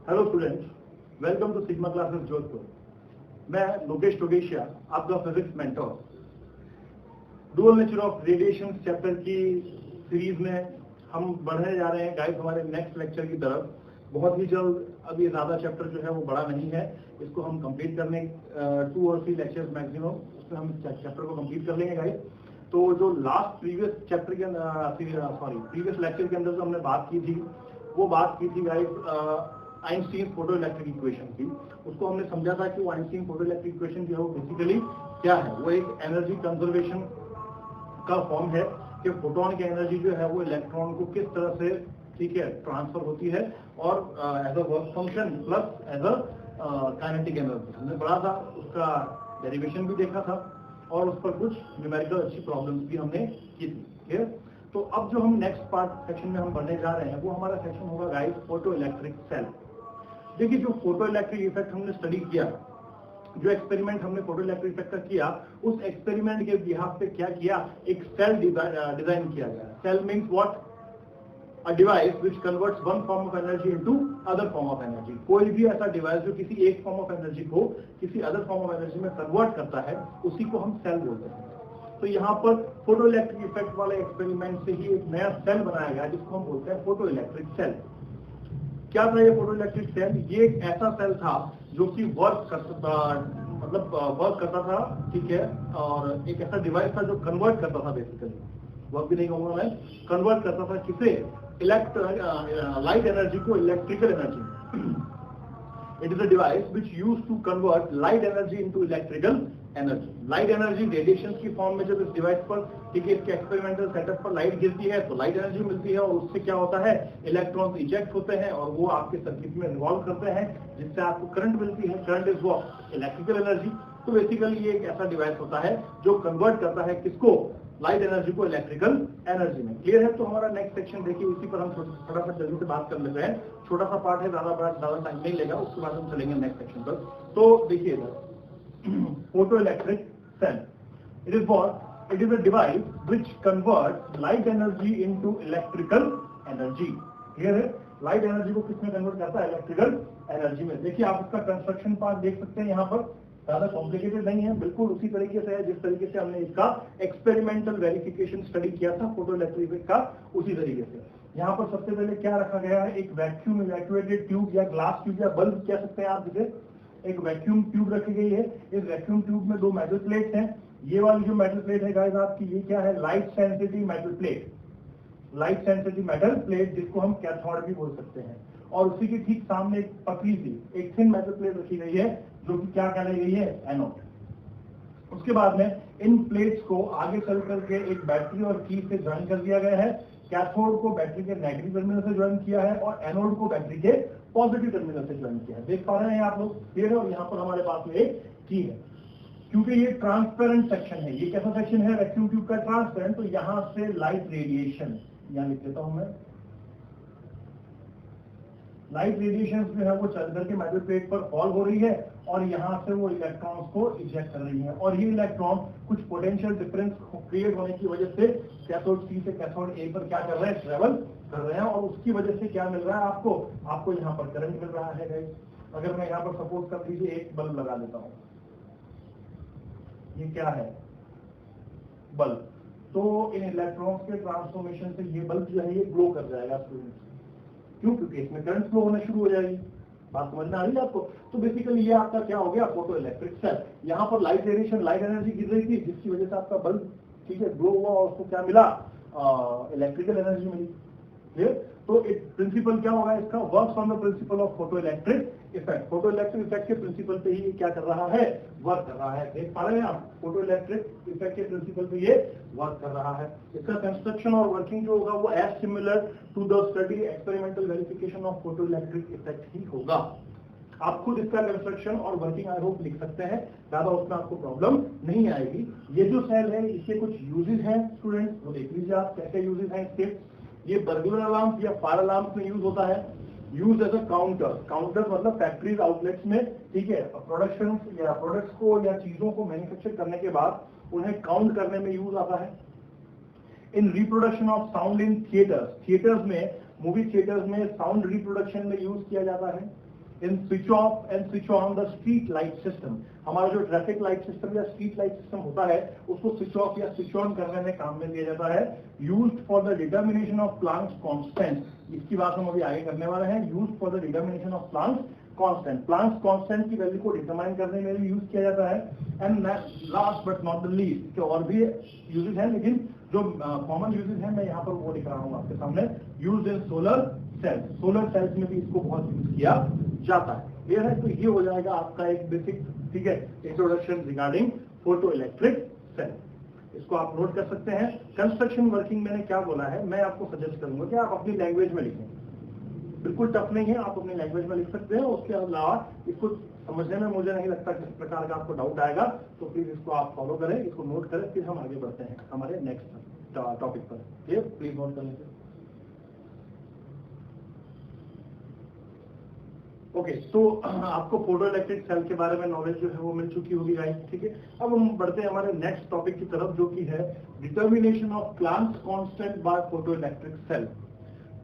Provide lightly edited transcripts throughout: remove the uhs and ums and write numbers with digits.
Hello students, welcome to Sigma classes Jodhpur. मैं लोकेश टोगेशिया, आपका physics mentor. Dual nature of radiation chapter की series में हम बढ़ने जा रहे हैं गाइस हमारे नेक्स्ट लेक्चर की तरफ। बहुत ही जल्द, अभी ज़्यादा चैप्टर जो है वो बड़ा नहीं है, इसको हम कंप्लीट करने 2 और 3 लेक्चर्स मैक्सिमम उसमें हम चैप्टर को कंप्लीट कर लेंगे गाइस। तो जो लास्ट प्रीवियस चैप्टर के प्रीवियस लेक्चर के अंदर जो हमने बात की थी, वो बात की थी गाइस आइंस्टीन फोटोइलेक्ट्रिक इक्वेशन की। उसको हमने समझा था कि वो आइंस्टीन फोटोइलेक्ट्रिक इक्वेशन जो है वो बेसिकली क्या है, वो एक एनर्जी कंजर्वेशन का फॉर्म है कि फोटोन की एनर्जी जो है वो इलेक्ट्रॉन को किस तरह से ठीक है ट्रांसफर होती है और as a work function plus as a kinetic energy. हमने पढ़ा था, उसका डेरिवेशन भी देखा था और उस पर कुछ न्यूमेरिकल अच्छी प्रॉब्लम्स भी हमने की थी। ठीक है, तो अब जो हम नेक्स्ट पार्ट सेक्शन में हम पढ़ने जा रहे हैं वो हमारा सेक्शन होगा गाइस फोटो इलेक्ट्रिक सेल। देखिए, जो फोटो इलेक्ट्रिक इफेक्ट हमने स्टडी किया, जो एक्सपेरिमेंट हमने फोटो इलेक्ट्रिक इफेक्ट का किया, उस एक्सपेरिमेंट के बिहाफ पे क्या किया, एक सेल डिजाइन किया गया। Cell means what? A device which converts one form of energy into other form of energy. कोई भी ऐसा डिवाइस जो किसी एक फॉर्म ऑफ एनर्जी को किसी अदर फॉर्म ऑफ एनर्जी में कन्वर्ट करता है, उसी को हम सेल बोलते हैं। तो यहाँ पर फोटो इलेक्ट्रिक इफेक्ट वाले एक्सपेरिमेंट से ही एक नया सेल बनाया गया जिसको हम बोलते हैं फोटो इलेक्ट्रिक सेल। क्या था ये फोटो इलेक्ट्रिक सेल? ये एक ऐसा सेल था जो कि वर्क करता था, ठीक है, और एक ऐसा डिवाइस था जो कन्वर्ट करता था, बेसिकली वर्क भी नहीं कहूंगा मैं, कन्वर्ट करता था किसे, लाइट एनर्जी को electrical energy. It is a device which used to convert light energy into electrical energy. Light energy radiation की फॉर्म में जब इस डिवाइस पर, ठीक है, इसके एक्सपेरिमेंटल सेटअप पर लाइट गिरती है तो लाइट एनर्जी मिलती है और उससे क्या होता है, इलेक्ट्रॉन्स इजेक्ट होते हैं और वो आपके सर्किट में रिवॉल्व करते हैं जिससे आपको करंट मिलती है। Current is what? Electrical energy. तो बेसिकली ये एक ऐसा डिवाइस होता है जो कन्वर्ट करता है किसको, लाइट एनर्जी को इलेक्ट्रिकल एनर्जी में। क्लियर है? तो हमारा नेक्स्ट सेक्शन देखिए, उसी पर हम फटाफट जल्दी से बात कर लेते हैं। छोटा सा पार्ट है, ज्यादा टाइम नहीं लेगा, उसके बाद हम चलेंगे नेक्स्ट सेक्शन पर। तो देखिए, photo electric cell, it is what? It is a device which converts light energy into electrical energy. Clear है? लाइट एनर्जी को किसमें कन्वर्ट करता है? इलेक्ट्रिकल एनर्जी में। देखिए, आप इसका कंस्ट्रक्शन पार्ट देख सकते हैं, यहाँ पर ज्यादा कॉम्प्लिकेटेड नहीं है, बिल्कुल उसी तरीके से है जिस तरीके से हमने इसका एक्सपेरिमेंटल वेरिफिकेशन स्टडी किया था फोटो इलेक्ट्रिक इफेक्ट का, उसी तरीके से। यहाँ पर सबसे पहले क्या रखा गया है, एक वैक्यूम इवैक्यूएटेड ट्यूब या ग्लास ट्यूब या बल्ब कह सकते हैं आप इसे। एक वैक्यूम ट्यूब रखी गई है। इस वैक्यूम ट्यूब में 2 मेटल प्लेट्स हैं। ये वाली जो मेटल प्लेट है गाइस आपकी, ये क्या है, light sensitive metal plate. Light sensitive metal plate, जिसको हम कैथोड भी बोल सकते हैं। और उसी के ठीक सामने एक पतली सी एक थिन मेटल प्लेट रखी गई है जो कि क्या कहलाई गई है, एनोड। उसके बाद में इन प्लेट्स को आगे चल करके एक बैटरी और की से ज्वाइन कर दिया गया है। कैथोड को बैटरी के नेगेटिव टर्मिनल से ज्वाइन किया है और एनोड को बैटरी के पॉजिटिव टर्मिनल से ज्वाइन किया है। देख पा रहे हैं आप लोग? क्लियर है? और यहाँ पर हमारे पास में एक की है। क्योंकि ये ट्रांसपेरेंट सेक्शन है, ये कैसा सेक्शन है, वैक्यूम ट्यूब का ट्रांसपेरेंट, तो यहाँ से लाइट रेडिएशन, यहाँ लिख देता हूं मैं, लाइट रेडिएशन जो है वो चल करके मेटल प्लेट पर फॉल हो रही है और यहाँ से वो इलेक्ट्रॉन्स को इजेक्ट कर रही है। और ये इलेक्ट्रॉन कुछ पोटेंशियल डिफरेंस क्रिएट होने की वजह से कैथोड सी से कैथोड ए पर क्या कर रहे हैं, ट्रेवल कर रहे हैं। और उसकी वजह से क्या मिल रहा है आपको यहाँ पर करंट मिल रहा है गाइस। अगर मैं यहाँ पर सपोज कर लीजिए एक बल्ब लगा देता हूँ, ये क्या है, बल्ब। तो इन इलेक्ट्रॉन्स के ट्रांसफॉर्मेशन से ये बल्ब जो है ये ग्लो कर जाएगा स्टूडेंट्स। क्यों? क्योंकि इसमें करंट फ्लो होना शुरू हो जाएगी। बात समझ में आ रही है आपको? तो बेसिकली ये आपका क्या हो गया, फोटो इलेक्ट्रिक सेल। यहाँ पर लाइट रेडिएशन, लाइट एनर्जी गिर रही थी जिसकी वजह से आपका बल्ब, ठीक है, ग्लो हुआ और उसको क्या मिला, इलेक्ट्रिकल एनर्जी मिली। क्लियर? तो एक प्रिंसिपल क्या होगा इसका, works on the principle of photo electric effect. Photo electric effect के प्रिंसिपल पे ही ये क्या कर रहा है, वर्क कर रहा है। देख पा रहे हैं आप? फोटो इलेक्ट्रिक इफेक्ट के प्रिंसिपल पे ये वर्क कर रहा है। इसका कंस्ट्रक्शन और वर्किंग जो होगा वो as similar to the study experimental verification of photo electric effect ही होगा। आप खुद इसका कंस्ट्रक्शन और वर्किंग आई होप लिख सकते हैं, ज्यादा उसमें आपको प्रॉब्लम नहीं आएगी। ये जो सेल है इसके कुछ यूजेस हैं स्टूडेंट्स, वो देख लीजिए आप क्या यूजेस हैं इसके। ये बर्गुलर अलार्म या फायर अलार्म में यूज होता है। Use as a counter, counter मतलब फैक्ट्रीज आउटलेट्स में, ठीक है, प्रोडक्शन या प्रोडक्ट्स को या चीजों को मैन्युफैक्चर करने के बाद उन्हें काउंट करने में यूज आता है। In reproduction of sound in theatres, theatres में, मूवी थिएटर्स में साउंड रिप्रोडक्शन में यूज किया जाता है। In switch off and switch on the street light system. हमारा जो ट्रैफिक लाइट सिस्टम या स्ट्रीट लाइट सिस्टम होता है उसको स्विच ऑफ या स्विच ऑन करने में काम में लिया जाता है। Used for the determination of Planck's constant, इसकी बात हम अभी आगे करने वाले हैं। Used for the determination of Planck's constant, plants constant की वैल्यू को डिटरमाइन करने में भी यूज किया जाता है। And last but not the least, के और भी यूजेस हैं लेकिन जो कॉमन यूजेस हैं मैं यहाँ पर वो दिख रहा हूँ आपके सामने। Use in solar cells, solar cells में भी इसको बहुत यूज किया जाता है। क्लियर है? तो ये हो जाएगा आपका एक बेसिक, ठीक है, introduction regarding photo electric cell. इसको आप नोट कर सकते हैं। कंस्ट्रक्शन वर्किंग मैंने क्या बोला है, मैं आपको सजेस्ट करूंगा कि आप अपनी लैंग्वेज में लिखें। बिल्कुल टफ नहीं है, आप अपनी लैंग्वेज में लिख सकते हैं। उसके अलावा इसको समझने में मुझे नहीं लगता किस प्रकार का आपको डाउट आएगा, तो प्लीज इसको आप फॉलो करें, इसको नोट करें, फिर हम आगे बढ़ते हैं हमारे नेक्स्ट टॉपिक पर। ये प्लीज नोट कर लीजिए। ओके, तो आपको फोटो इलेक्ट्रिक सेल के बारे में नॉलेज जो है वो मिल चुकी होगी गाइस, ठीक है। अब हम बढ़ते हैं हमारे नेक्स्ट टॉपिक की तरफ, जो कि है determination of Planck's constant by photo electric cell.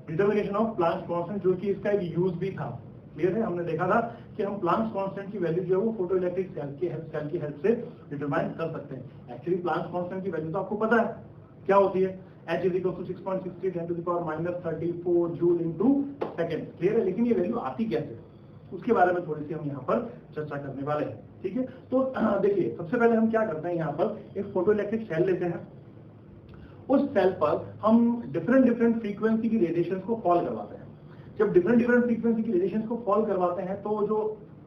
Determination of Planck's constant, जो कि इसका एक यूज भी था। क्लियर है? हमने देखा था कि हम प्लांट्स कांस्टेंट की वैल्यू जो है वो फोटो इलेक्ट्रिक सेल की हेल्प से डिटरमाइन कर सकते हैं। एक्चुअली प्लांट्स कांस्टेंट की वैल्यू तो आपको पता है क्या होती है, H = 6.63 10⁻⁻34 joule into second. Clear है? लेकिन ये वैल्यू आती कैसे, उसके बारे में थोड़ी सी हम यहाँ पर चर्चा करने वाले हैं, ठीक है। तो देखिए, सबसे पहले हम क्या करते हैं, यहाँ पर एक फोटो इलेक्ट्रिक सेल लेते हैं। उस सेल पर हम डिफरेंट फ्रीक्वेंसी की रेडिएशन को फॉल करवाते हैं। जब डिफरेंट फ्रीक्वेंसी की रेडिएशन को फॉल करवाते हैं तो जो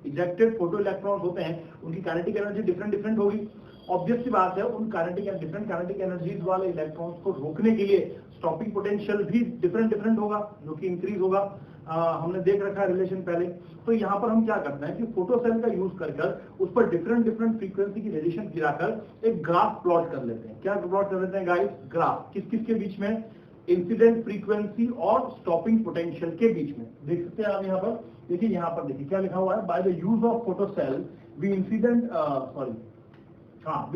इजेक्टेड फोटो इलेक्ट्रॉन्स होते हैं उनकी काइनेटिक एनर्जी डिफरेंट होगी। ऑब्वियस सी बात है, उन डिफरेंट काइनेटिक एनर्जीज वाले इलेक्ट्रॉन्स को रोकने के लिए स्टॉपिंग पोटेंशियल भी डिफरेंट होगा, जो कि इंक्रीज होगा। हमने देख रखा है रिलेशन पहले। तो यहाँ पर हम क्या करते हैं कि फोटो सेल का यूज कर उस पर डिफरेंट फ्रीक्वेंसी की रेडिएशन गिराकर एक ग्राफ प्लॉट कर लेते हैं। क्या प्लॉट कर लेते हैं गाइस? ग्राफ किस के बीच में? इंसिडेंट फ्रीक्वेंसी और स्टॉपिंग पोटेंशियल के बीच में। देख सकते हैं आप यहाँ पर, देखिए यहाँ पर देखिए क्या लिखा हुआ है, by the use of photo cell we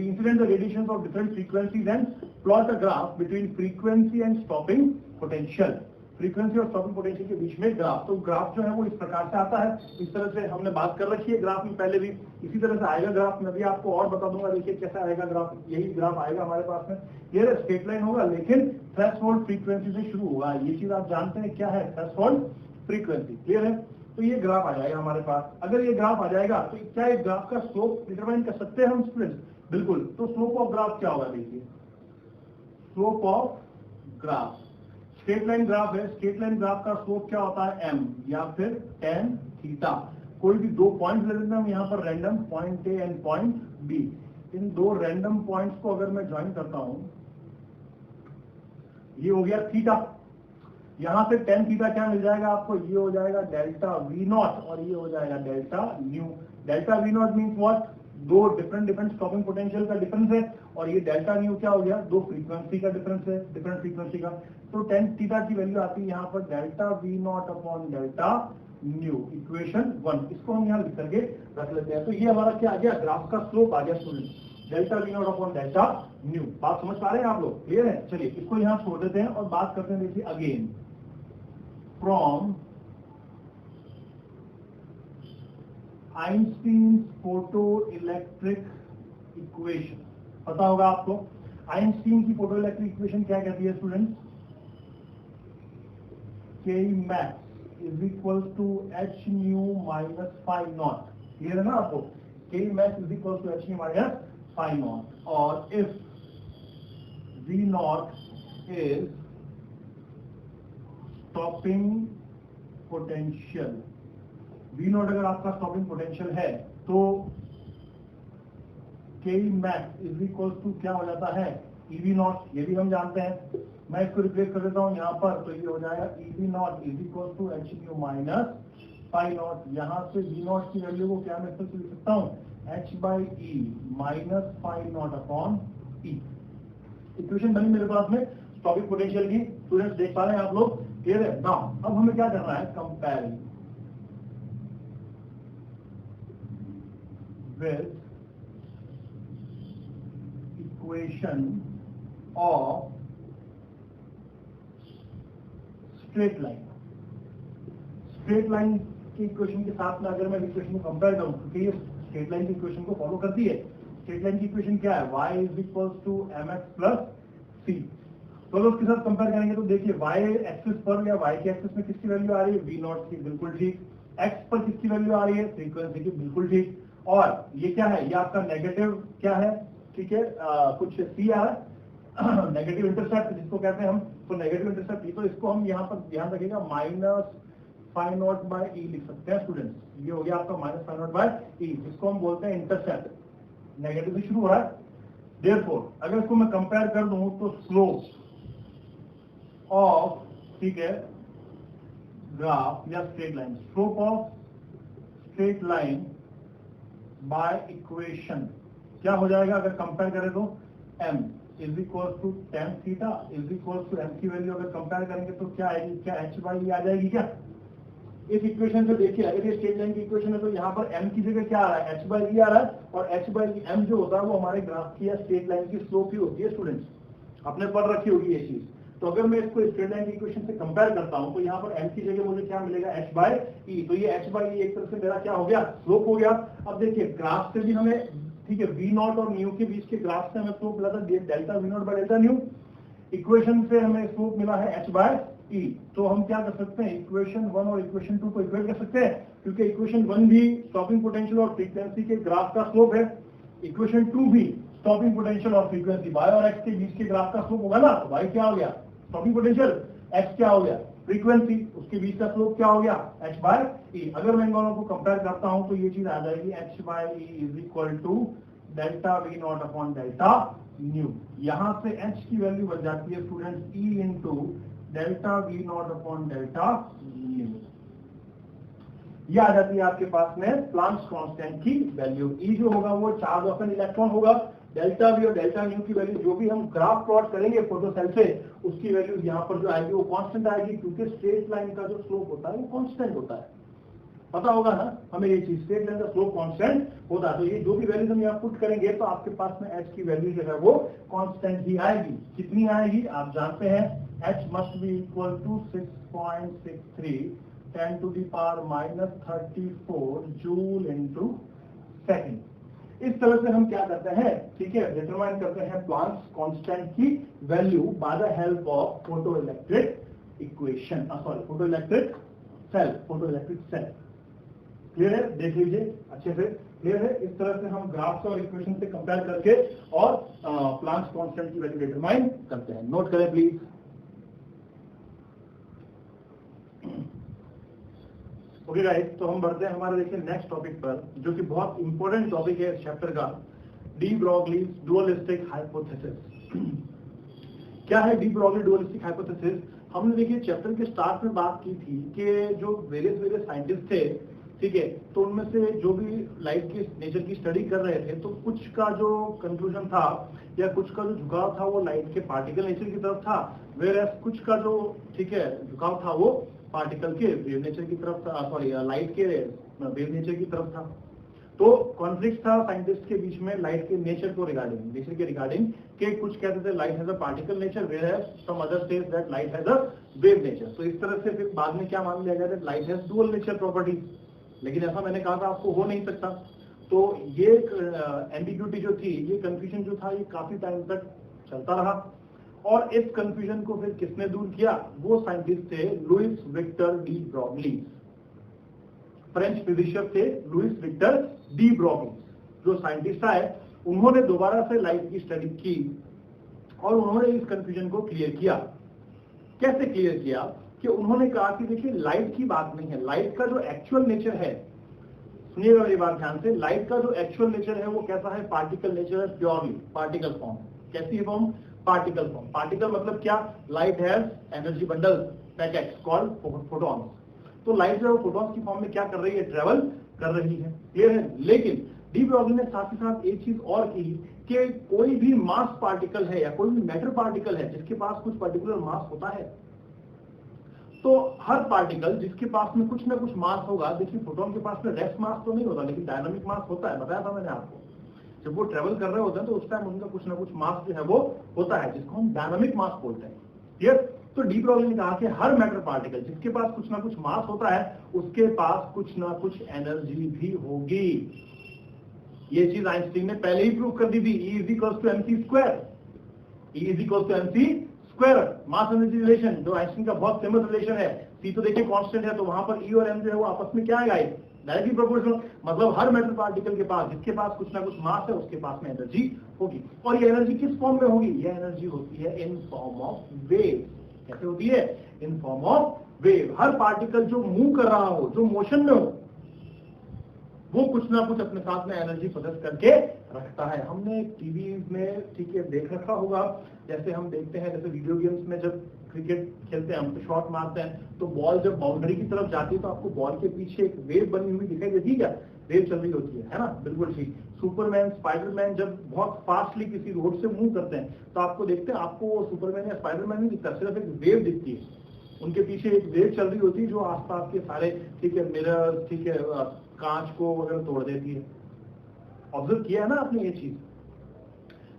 incident the radiations of different frequencies and plot a graph between frequency and stopping potential। Frequency और स्टॉपिंग पोटेंशियल के बीच में ग्राफ। तो ग्राफ जो है वो इस प्रकार से आता है, इस तरह से हमने बात कर रखी है ग्राफ में पहले भी, इसी तरह से आएगा ग्राफ। मैं भी आपको और बता दूंगा, देखिए कैसा आएगा ग्राफ। यही ग्राफ आएगा हमारे पास में, ये स्ट्रेट लाइन होगा लेकिन थ्रेशोल्ड फ्रीक्वेंसी से शुरू होगा। ये चीज आप जानते हैं क्या है, थ्रेशोल्ड फ्रीक्वेंसी। क्लियर है? तो ये ग्राफ आ जाएगा हमारे पास। अगर ये ग्राफ आ जाएगा तो क्या इस ग्राफ का स्लोप डिटरमाइन कर सकते हैं हम स्टूडेंट्स? बिल्कुल। तो स्लोप ऑफ ग्राफ क्या होगा, देखिए slope of graph, straight line graph है, स्ट्रेट लाइन ग्राफ का स्लोप क्या होता है, m या फिर tan थीटा। कोई भी दो पॉइंट ले लेते हैं हम यहाँ पर random, point A and point B। इन दो रैंडम पॉइंट्स को अगर मैं ज्वाइन करता हूं, ये हो गया थीटा। यहां से tan थीटा क्या मिल जाएगा आपको, ये हो जाएगा डेल्टा V0 और ये हो जाएगा delta nu. Delta V0 means what, दो डिफरेंट स्टॉपिंग पोटेंशियल का डिफरेंस है, और ये डेल्टा न्यू क्या हो गया, दो फ्रीक्वेंसी का डिफरेंस है, डिफरेंट फ्रीक्वेंसी का। तो tan थीटा की वैल्यू आती है यहाँ पर delta V0 upon delta nu, equation 1। इसको हम यहाँ लिख करके रख लेते हैं। तो ये हमारा क्या आ गया, ग्राफ का स्लोप आ गया student, delta V0 upon delta nu. बात समझ पा रहे हैं आप लोग? क्लियर है? चलिए इसको यहाँ छोड़ देते हैं और बात करते हैं, देखिए again from Einstein's photo electric equation. पता होगा आपको आइंस्टीन की फोटो इलेक्ट्रिक इक्वेशन क्या कहती है student? K max is equal to H nu minus phi naught. Clear है ना आपको? K max is equal to H nu minus phi naught. और if V0 is stopping potential, V0 अगर आपका stopping potential है तो K max is equal to क्या हो जाता है, EV0। ये भी हम जानते हैं। मैं इसको रिप्लेस कर देता हूं यहाँ पर, तो ये हो जाएगा EV0 is equal to H nu minus phi naught. यहाँ से V0 की वैल्यू को क्या मैं लिख सकता हूँ, h/e minus phi naught upon E। Equation बनी मेरे पास में स्टॉपिंग पोटेंशियल की। स्टूडेंट्स देख पा रहे हैं आप लोग? क्लियर है? नाउ अब हमें क्या करना है, comparing with equation of straight line। Straight line की इक्वेशन के साथ में अगर मैं इक्वेशन को कंपेयर करूं, क्योंकि ये स्ट्रेट लाइन की इक्वेशन को फॉलो करती है। स्ट्रेट लाइन की इक्वेशन क्या है, y = mx + c। तो अगर उसके साथ कंपेयर करेंगे तो देखिए y एक्सिस पर या y के एक्सिस में किसकी वैल्यू आ रही है, v0 की, बिल्कुल ठीक। x पर किसकी वैल्यू आ रही है, फ्रीक्वेंसी की, बिल्कुल ठीक। और ये क्या है, ये आपका नेगेटिव क्या है, ठीक है, कुछ c आ रहा है, नेगेटिव इंटरसेप्ट जिसको कहते हैं हम। तो नेगेटिव इंटरसेप्ट, तो इसको हम यहाँ पर ध्यान रखिएगा -φ0/e लिख सकते हैं स्टूडेंट्स। ये हो गया आपका -φ0/e, जिसको हम बोलते हैं इंटरसेप्ट, नेगेटिव से शुरू हो रहा है। देयरफॉर अगर इसको मैं कंपेयर कर दूं तो स्लोप ऑफ, ठीक है, ग्राफ या straight line, slope of straight line by equation क्या हो जाएगा अगर कंपेयर करें तो, m = tan थीटा = m की वैल्यू अगर कंपेयर करेंगे तो क्या आएगी, क्या h/e आ जाएगी क्या। इस इक्वेशन से देखिए, अगर ये स्ट्रेट लाइन की इक्वेशन है तो यहाँ पर m की जगह क्या आ रहा है, h/e आ रहा है। और h/e m जो होता है वो हमारे ग्राफ की या स्ट्रेट लाइन की स्लोप ही होती है स्टूडेंट्स, आपने पढ़ रखी होगी ये चीज। तो अगर मैं इसको स्ट्रेट लाइन की इक्वेशन से कंपेयर करता हूं तो यहाँ पर m की जगह मुझे क्या मिलेगा, h/e। तो ये h/e एक तरह से मेरा क्या हो गया, स्लोप हो गया। अब देखिए ग्राफ से भी हमें, ठीक है, v0 और न्यू के बीच के ग्राफ से हमें स्लोप मिला था डेल्टा v0/डेल्टा न्यू। इक्वेशन से हमें स्लोप मिला है h/e। तो हम क्या कर सकते हैं, इक्वेशन 1 और इक्वेशन 2 को इक्वेट कर सकते हैं, क्योंकि इक्वेशन 1 भी स्टॉपिंग पोटेंशियल और फ्रीक्वेंसी के ग्राफ का स्लोप है, इक्वेशन 2 भी स्टॉपिंग पोटेंशियल और फ्रीक्वेंसी y और x के बीच के ग्राफ का स्लोप होगा ना। तो y क्या हो गया, स्टॉपिंग पोटेंशियल, x क्या हो गया, फ्रीक्वेंसी, उसके बीच का स्लोप क्या हो गया, h/e। अगर मैं इन दोनों को कंपेयर करता हूं तो ये चीज आ जाएगी h/e = डेल्टा v0/डेल्टा न्यू। यहां से h की वैल्यू बन जाती है स्टूडेंट e × डेल्टा v0/डेल्टा न्यू। ये आ जाती है आपके पास में प्लांक्स कांस्टेंट की वैल्यू। e जो होगा वो चार्ज ऑफ एन इलेक्ट्रॉन होगा, डेल्टा v और डेल्टा न्यू की वैल्यू जो भी हम ग्राफ प्लॉट करेंगे फोटो सेल से, उसकी वैल्यू यहाँ पर जो आएगी वो कांस्टेंट आएगी, क्योंकि स्ट्रेट लाइन का जो स्लोप होता है वो कांस्टेंट होता है। पता होगा ना हमें ये चीज, स्ट्रेट लाइन का स्लोप कांस्टेंट होता है। तो ये जो भी वैल्यूज हम यहाँ पुट करेंगे तो आपके पास में h की वैल्यू जो है वो कांस्टेंट ही आएगी। कितनी आएगी आप जानते हैं, h must be equal to 6.63 10⁻34 joule into second. इस तरह से हम क्या करते हैं, ठीक है, डिटरमाइन करते हैं प्लांक्स कांस्टेंट की value by the help of photoelectric equation, sorry photoelectric cell. Clear है, देख लीजिए अच्छे से, क्लियर है। इस तरह से हम ग्राफ्स और इक्वेशन से कंपेयर करके और प्लांक्स कांस्टेंट की वैल्यू डिटरमाइन करते हैं। नोट करें प्लीज। ओके गाइस, तो हम बढ़ते हैं हमारे देखिए नेक्स्ट टॉपिक पर, जो कि बहुत इंपॉर्टेंट टॉपिक है इस चैप्टर का, डी ब्रॉगलीज डुअलिस्टिक हाइपोथेसिस। क्या है डी ब्रॉगली डुअलिस्टिक हाइपोथेसिस। हमने देखिए चैप्टर के स्टार्ट में बात की थी कि जो वेरियस साइंटिस्ट थे, ठीक है, तो उनमें से जो भी लाइट के नेचर की स्टडी कर रहे थे, तो कुछ का जो कंक्लूजन था या कुछ का जो झुकाव था वो लाइट के पार्टिकल नेचर की तरफ था, वेयर कुछ का जो, ठीक है, झुकाव था वो पार्टिकल के वेव नेचर की तरफ था, सॉरी लाइट के वेव नेचर की तरफ था। तो कॉन्फ्लिक्ट था साइंटिस्ट के बीच में लाइट के नेचर को रिगार्डिंग, नेचर के रिगार्डिंग, कि कुछ कहते थे light has a particle nature, where some other says that light has a wave nature. तो इस तरह से फिर बाद में क्या मान लिया गया that light has dual nature properties, लेकिन ऐसा मैंने कहा था आपको हो नहीं सकता। तो ये एम्बिग्यूटी जो थी, ये कंफ्यूजन जो था, ये काफी टाइम तक चलता रहा। और इस कंफ्यूजन को फिर किसने दूर किया, वो साइंटिस्ट थे Louis Victor de Broglie, French physician थे लुइस विक्टर डी ब्रॉगली। जो साइंटिस्ट आए उन्होंने दोबारा से लाइट की स्टडी की और उन्होंने इस कंफ्यूजन को क्लियर किया। कैसे क्लियर किया कि उन्होंने कहा कि देखिए लाइट की बात नहीं है, लाइट का जो एक्चुअल नेचर है, सुनिएगा मेरी बात ध्यान से, लाइट का जो एक्चुअल नेचर है वो कैसा है, पार्टिकल नेचर है, प्योरली पार्टिकल फॉर्म। कैसी है फॉर्म, पार्टिकल फॉर्म। पार्टिकल मतलब क्या, light has energy bundle packets called photons. तो लाइट जो है फोटॉन्स की फॉर्म में क्या कर रही है, ट्रेवल कर रही है, क्लियर है। लेकिन डी ब्रॉगली ने साथ ही साथ एक चीज और की कि कोई भी मास पार्टिकल है या कोई भी मैटर पार्टिकल है जिसके पास कुछ पर्टिकुलर मास होता है, तो हर पार्टिकल जिसके पास में कुछ ना कुछ मास होगा, देखिए फोटोन के पास में रेस्ट मास तो नहीं होता, लेकिन डायनामिक मास होता है, बताया था मैंने आपको। जब वो ट्रेवल कर रहे होते हैं तो उस टाइम उनका कुछ ना कुछ मास जो है वो होता है, जिसको हम डायनामिक मास बोलते हैं, क्लियर। तो डी ब्रॉगली ने कहा कि हर मैटर पार्टिकल जिसके पास कुछ ना कुछ मास होता है उसके पास कुछ ना कुछ एनर्जी भी होगी। ये चीज आइंस्टीन ने पहले ही प्रूव कर दी थी। E is equals to mc square, E is equals to mc square, mass energy relation जो आइंस्टीन का बहुत फेमस रिलेशन है। C तो देखिए कांस्टेंट है, तो वहां पर E और m जो है वो आपस में क्या आएगा, डायरेक्टली प्रोपोर्शनल। मतलब हर मेटल पार्टिकल के पास जिसके पास कुछ ना कुछ मास है उसके पास में एनर्जी होगी। और ये एनर्जी किस फॉर्म में होगी? ये एनर्जी होती है इन फॉर्म ऑफ वेव। कैसे होती है? In form of wave. Her particle जो मूव कर रहा हो, जो मोशन में हो, वो कुछ ना कुछ अपने साथ में एनर्जी प्रोड्यूस करके रखता है। हमने टीवी में ठीक है देख रखा होगा, जैसे हम देखते हैं, जैसे वीडियो गेम्स में जब क्रिकेट खेलते हैं हम तो शॉट मारते हैं, तो बॉल जब बाउंड्री की तरफ जाती है तो आपको बॉल के पीछे एक वेव बनी हुई दिखाई देती है क्या? वेव चल रही होती है ना? बिल्कुल ठीक। सुपरमैन, स्पाइडरमैन जब बहुत फास्टली किसी रोड से मूव करते हैं तो आपको देखते हैं, आपको सुपरमैन या स्पाइडरमैन नहीं दिखता, सिर्फ एक वेव दिखती है। उनके पीछे एक वेव चल रही होती है जो आसपास के सारे ठीक है मिरर, ठीक है कांच को वगैरह तोड़ देती है। ऑब्जर्व किया है ना आपने ये चीज?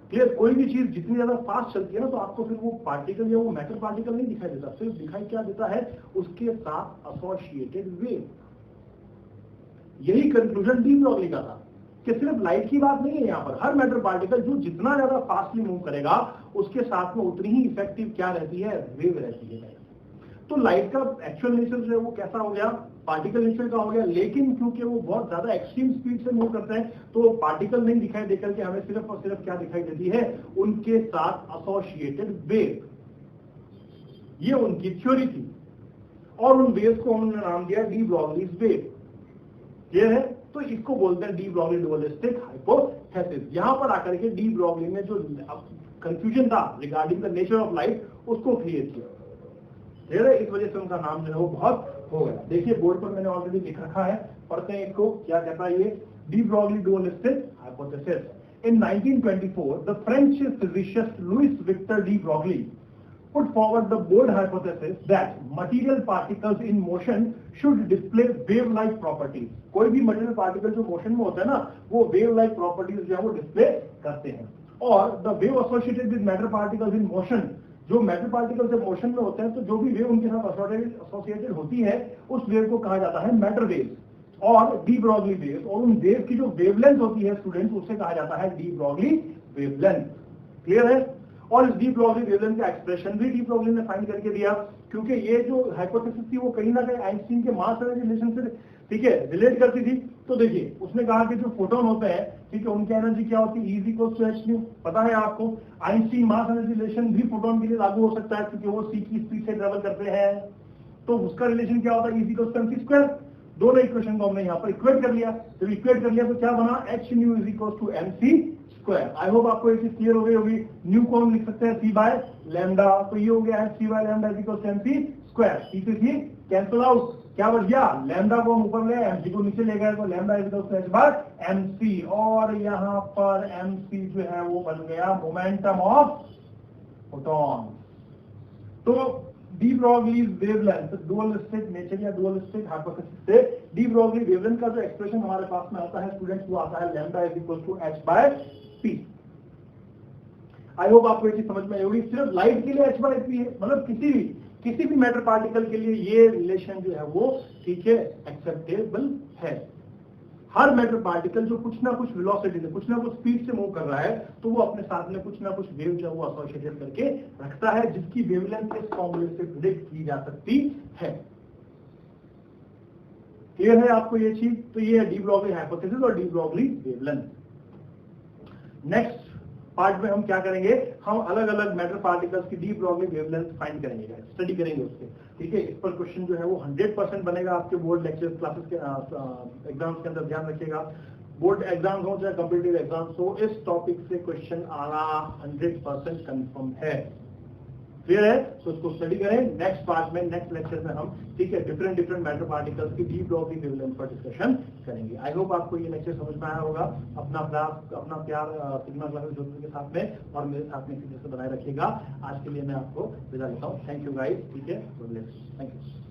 क्लियर? कोई भी चीज जितनी ज्यादा फास्ट चलती है ना तो आपको फिर वो पार्टिकल या वो मैटर पार्टिकल नहीं दिखाई देता, सिर्फ दिखाई क्या देता है? उसके साथ एसोसिएटेड वेव। यही कंक्लूजन डी ब्रॉगली का था कि सिर्फ लाइट की बात नहीं है यहाँ पर। हर मैटर पार्टिकल जो जितना ज्यादा फास्टली मूव करेगा उसके साथ में उतनी ही इफेक्टिव क्या रहती है? वेव रहती है। तो लाइट का एक्चुअल नेचर जो है वो कैसा हो गया? पार्टिकल नेचर का हो गया। लेकिन क्योंकि वो बहुत ज्यादा एक्सट्रीम स्पीड से मूव करते हैं तो पार्टिकल नहीं दिखाई देकर के हमें सिर्फ और सिर्फ क्या दिखाई देती है? उनके साथ एसोसिएटेड वेव। ये उनकी थ्योरी थी और उन वेव्स को उन्होंने नाम दिया डी ब्रॉगलीज वेव। ये है, तो इसको बोलते हैं डी ब्रॉगली डुअलिस्टिक हाइपोथेसिस। यहां पर आकर के डी ब्रॉगली ने जो कंफ्यूजन था regarding the nature of light उसको क्रिएट किया। इस वजह से उनका नाम जो है वो बहुत हो गया। देखिए बोर्ड पर मैंने ऑलरेडी लिख रखा है, पढ़ते हैं इसको। क्या कहता है ये? De Broglie dualistic hypothesis. In 1924, the French physicist Louis Victor de Broglie put forward the bold hypothesis that material particles in motion should display wave-like properties. कोई भी material particle जो motion में होता है ना, वो wave-like properties जो है वो display करते हैं। और the wave associated with matter particles in motion, जो मैटर पार्टिकल जब मोशन में होते हैं तो जो भी वेव उनके साथ एसोसिएटेड होती है उस वेव को कहा जाता है मैटर वेव और डी ब्रॉगली वेव। और उन वेव की जो वेवलेंथ होती है स्टूडेंट्स, उससे कहा जाता है डी ब्रॉगली वेवलेंथ। क्लियर है? और इस डी ब्रॉगली वेवलेंथ का एक्सप्रेशन भी डी ब्रॉगली ने फाइंड करके दिया, क्योंकि ये जो हाइपोथेसिस थी वो कहीं ना कहीं आइंस्टीन के मास एनर्जी रिलेशन से ठीक है रिलेट करती थी। तो देखिए उसने कहा कि जो फोटोन होते हैं ठीक है उनकी एनर्जी क्या होती है? E is equals to h nu। पता है आपको आइंस्टीन मास एनर्जी रिलेशन भी फोटोन के लिए लागू हो सकता है क्योंकि वो c की स्पीड से ट्रेवल करते हैं। तो उसका रिलेशन क्या होता है? E is equals to mc square। दोनों इक्वेशन को हमने यहाँ पर इक्वेट कर लिया। जब इक्वेट कर लिया तो क्या बना? h nu is equals to mc square. I hope आपको ये चीज क्लियर हो गई होगी। न्यू को हम लिख सकते हैं c बाय लैम्डा, तो ये हो गया है c by lambda is equal to mc square. c से c कैंसिल आउट, क्या बच गया? लैम्डा को हम ऊपर ले mc को नीचे ले गए तो lambda is equal to h by mc। और यहाँ पर mc जो है वो बन गया मोमेंटम ऑफ फोटॉन। तो de Broglie wavelength dualistic nature या डुअलिस्टिक हाइपोथेसिस से डी ब्रॉगली वेवलेंथ का जो एक्सप्रेशन हमारे पास में आता है स्टूडेंट्स वो आता है lambda is equal to h by p। I hope आपको ये चीज समझ में आई होगी। सिर्फ लाइट के लिए h बाय p है, मतलब किसी भी मैटर पार्टिकल के लिए ये रिलेशन जो है वो ठीक है एक्सेप्टेबल है। हर मैटर पार्टिकल जो कुछ ना कुछ वेलोसिटी से कुछ ना कुछ स्पीड से मूव कर रहा है तो वो अपने साथ में कुछ ना कुछ वेव जो है वो एसोसिएटेड करके रखता है जिसकी वेवलेंथ इस फॉर्मूले से प्रेडिक्ट की जा सकती है। क्लियर है आपको ये चीज? तो ये है डी ब्रॉगली हाइपोथेसिस और de Broglie wavelength. Next part में हम क्या करेंगे? हम अलग अलग मैटर पार्टिकल्स की डी ब्रॉगली वेवलेंथ फाइंड करेंगे, स्टडी करेंगे उसके। ठीक है, इस पर क्वेश्चन जो है वो 100% बनेगा आपके बोर्ड लेक्चर क्लासेस के एग्जाम्स के अंदर। ध्यान रखिएगा, बोर्ड एग्जाम्स हो चाहे कॉम्पिटिटिव एग्जाम्स हो, इस टॉपिक से क्वेश्चन आना 100% कंफर्म है। क्लियर है? तो उसको स्टडी करें। नेक्स्ट पार्ट में, नेक्स्ट लेक्चर में हम ठीक है डिफरेंट मैटर पार्टिकल्स की डी ब्रॉगली वेवलेंथ पर डिस्कशन करेंगे। आई होप आपको ये लेक्चर समझ में आया होगा। अपना प्यार सिग्मा क्लासेस के साथ में और मेरे साथ में इसी तरह से बनाए रखिएगा। आज के लिए मैं आपको विदा लेता हूँ। Thank you guys. ठीक है, थैंक यू।